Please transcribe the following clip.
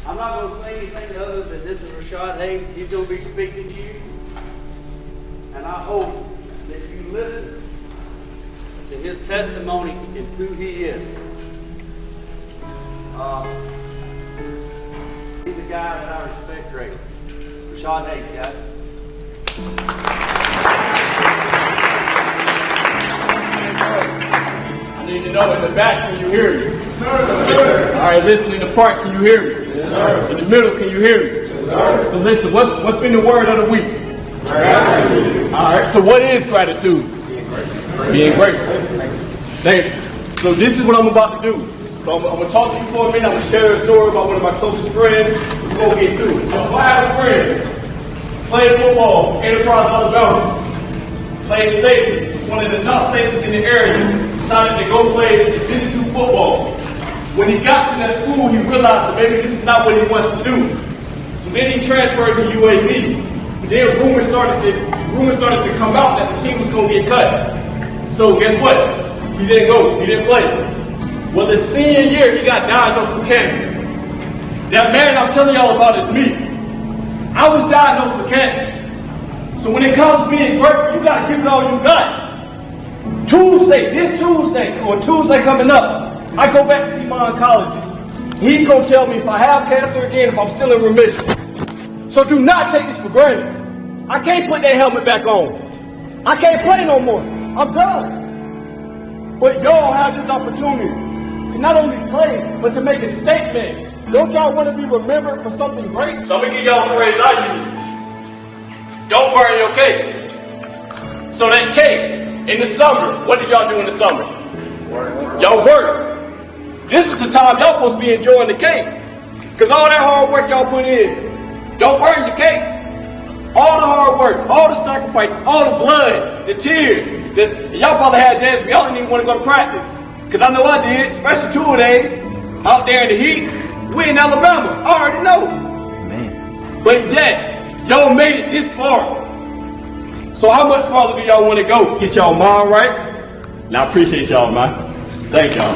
I'm not going to say anything other than this is Rashad Hayes. He's going to be speaking to you. And I hope that you listen to his testimony and who he is. He's a guy that I respect greatly. Rashad Hayes, guys. I need to know in the back, can you hear me? Sir. All right, listen, in the front, can you hear me? Yes, sir. In the middle, can you hear me? Yes, sir. So listen, what's been the word of the week? Gratitude. All right, so what is gratitude? Being grateful. Thank you. So this is what I'm about to do. So I'm going to talk to you for a minute. I'm going to share a story about one of my closest friends. We're going to get through it. So I have a friend, played football, Enterprise, Alabama. Played safety, was one of the top safeties in the area. Decided to go play Division II football. When he got to that school, he realized that maybe this is not what he wants to do. So then he transferred to UAB. But then rumors started to come out that the team was going to get cut. So guess what? He didn't go. He didn't play. Well, the senior year, he got diagnosed with cancer. That man I'm telling y'all about is me. I was diagnosed with cancer. So when it comes to being grateful, you got to give it all you got. This Tuesday coming up, I go back to see my oncologist. He's going to tell me if I have cancer again, if I'm still in remission. So do not take this for granted. I can't put that helmet back on. I can't play no more. I'm done. But y'all have this opportunity to not only play, but to make a statement. Don't y'all want to be remembered for something great? So I'm going to give y'all a phrase I use. Don't burn your cake. So that cake, in the summer, what did y'all do in the summer? Y'all work. This is the time y'all supposed to be enjoying the cake. Because all that hard work y'all put in, don't burn your cake. All the hard work, all the sacrifices, all the blood, the tears. Y'all probably had days where y'all didn't even want to go to practice. Because I know I did, especially 2 days, out there in the heat. We in Alabama, I already know. Man. But yet, y'all made it this far. So how much farther do y'all want to go? Get y'all mind right? And I appreciate y'all, man. Thank y'all.